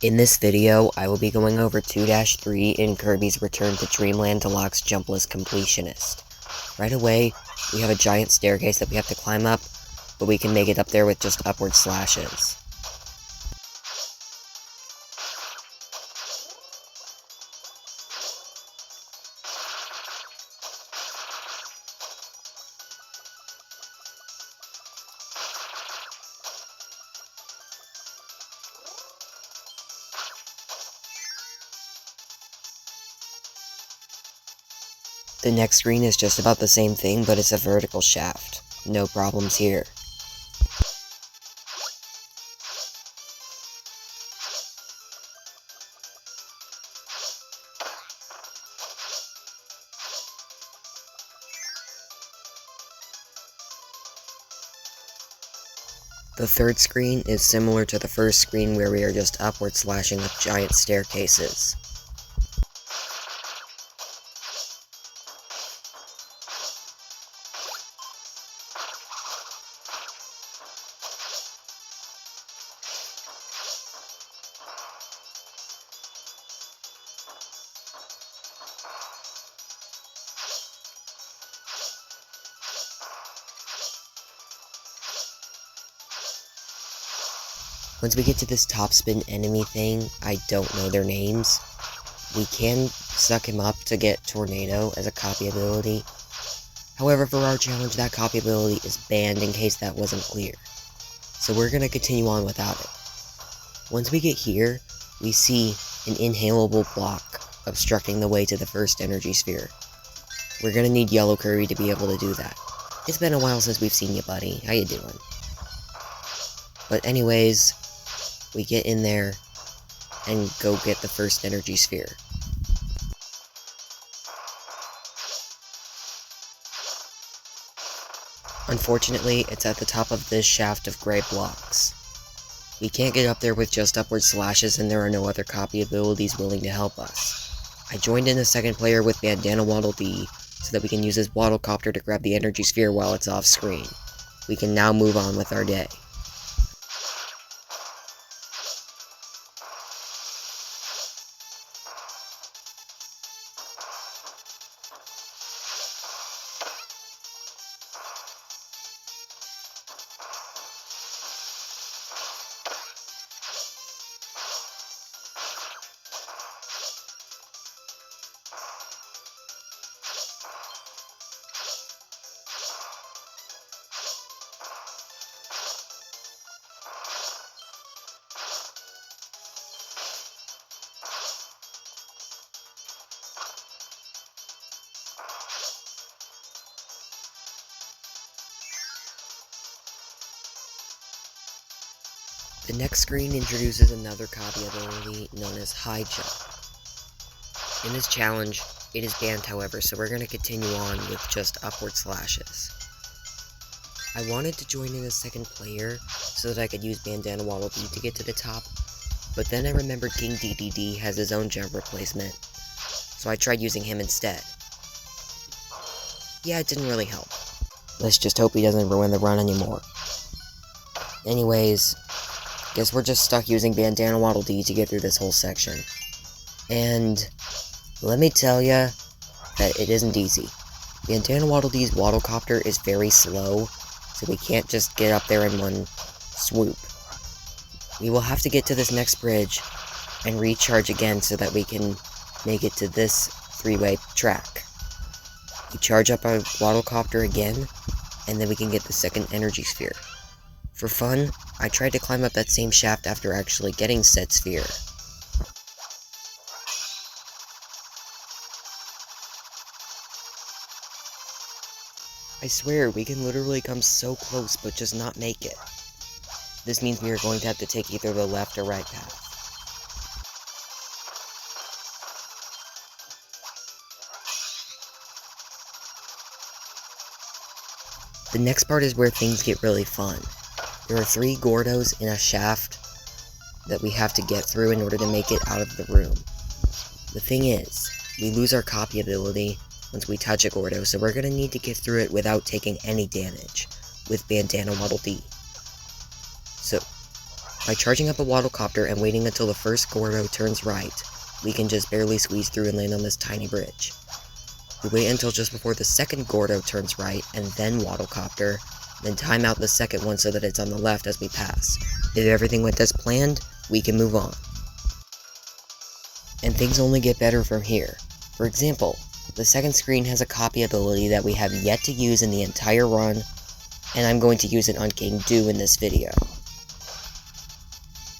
In this video, I will be going over 2-3 in Kirby's Return to Dreamland Deluxe Jumpless Completionist. Right away, we have a giant staircase that we have to climb up, but we can make it up there with just upward slashes. The next screen is just about the same thing, but it's a vertical shaft. No problems here. The third screen is similar to the first screen where we are just upward slashing up giant staircases. Once we get to this top spin enemy thing, I don't know their names. We can suck him up to get Tornado as a copy ability. However, for our challenge, that copy ability is banned in case that wasn't clear. So we're going to continue on without it. Once we get here, we see an inhalable block obstructing the way to the first energy sphere. We're going to need Yellow Kirby to be able to do that. It's been a while since we've seen you, buddy. How you doing? But anyways, we get in there and go get the first energy sphere. Unfortunately, it's at the top of this shaft of gray blocks. We can't get up there with just upward slashes, and there are no other copy abilities willing to help us. I joined in a second player with Bandana Waddle Dee so that we can use his Waddlecopter to grab the energy sphere while it's off screen. We can now move on with our day. The next screen introduces another copy ability known as High Jump. In this challenge, it is banned however, so we're going to continue on with just upward slashes. I wanted to join in a second player so that I could use Bandana Waddle Dee to get to the top, but then I remembered King DDD has his own jump replacement, so I tried using him instead. Yeah, it didn't really help. Let's just hope he doesn't ruin the run anymore. Anyways, guess we're just stuck using Bandana Waddle Dee to get through this whole section. And let me tell ya that it isn't easy. Bandana Waddle Dee's Waddlecopter is very slow, so we can't just get up there in one swoop. We will have to get to this next bridge and recharge again so that we can make it to this three-way track. We charge up our Waddlecopter again, and then we can get the second energy sphere. For fun, I tried to climb up that same shaft after actually getting said sphere. I swear, we can literally come so close but just not make it. This means we are going to have to take either the left or right path. The next part is where things get really fun. There are 3 Gordos in a shaft that we have to get through in order to make it out of the room. The thing is, we lose our copy ability once we touch a Gordo, so we're going to need to get through it without taking any damage with Bandana Waddle Dee. So, By charging up a waddlecopter and waiting until the first Gordo turns right, we can just barely squeeze through and land on this tiny bridge. We wait until just before the second Gordo turns right, and then waddlecopter, then time out the second one so that it's on the left as we pass. If everything went as planned, we can move on. And things only get better from here. For example, the second screen has a copy ability that we have yet to use in the entire run, and I'm going to use it on King Doo in this video.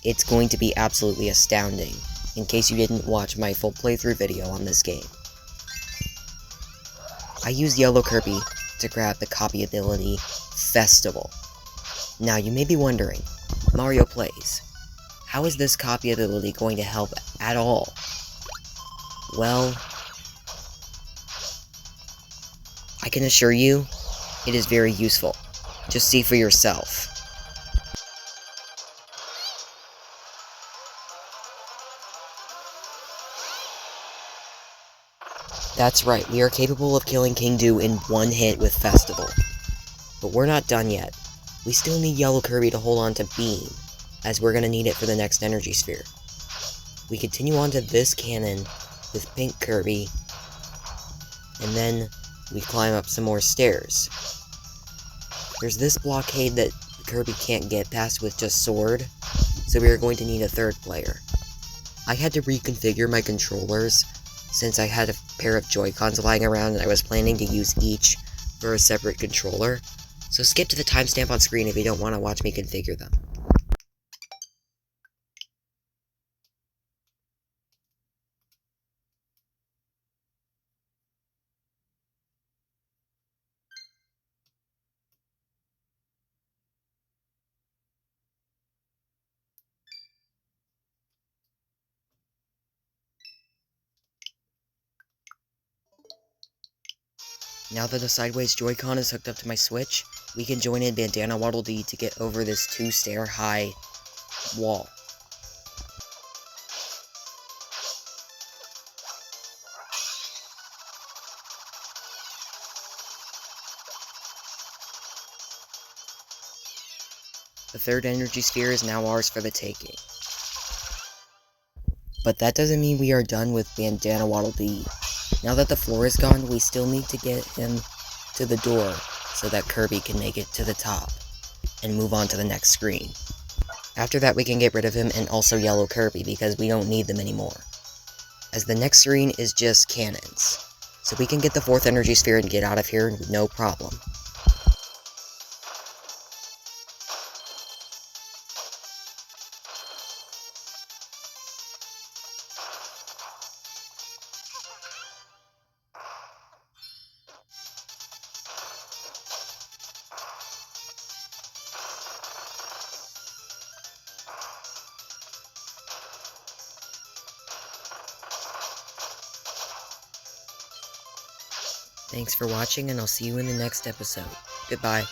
It's going to be absolutely astounding, in case you didn't watch my full playthrough video on this game. I used Yellow Kirby to grab the copy ability, Festival. Now you may be wondering, Mario Plays, how is this copy ability going to help at all? Well, I can assure you, it is very useful. Just see for yourself. That's right, we are capable of killing King Doo in one hit with Festival. But we're not done yet. We still need Yellow Kirby to hold on to Beam, as we're going to need it for the next Energy Sphere. We continue on to this cannon with Pink Kirby, and then we climb up some more stairs. There's this blockade that Kirby can't get past with just Sword, so we are going to need a third player. I had to reconfigure my controllers, since I had a pair of Joy-Cons lying around and I was planning to use each for a separate controller, so skip to the timestamp on screen if you don't want to watch me configure them. Now that the sideways Joy-Con is hooked up to my Switch, we can join in Bandana Waddle Dee to get over this 2-stair high wall. The third Energy Sphere is now ours for the taking. But that doesn't mean we are done with Bandana Waddle Dee. Now that the floor is gone, we still need to get him to the door so that Kirby can make it to the top and move on to the next screen. After that, we can get rid of him and also Yellow Kirby because we don't need them anymore, as the next screen is just cannons. So we can get the fourth Energy Sphere and get out of here with no problem. Thanks for watching, and I'll see you in the next episode. Goodbye.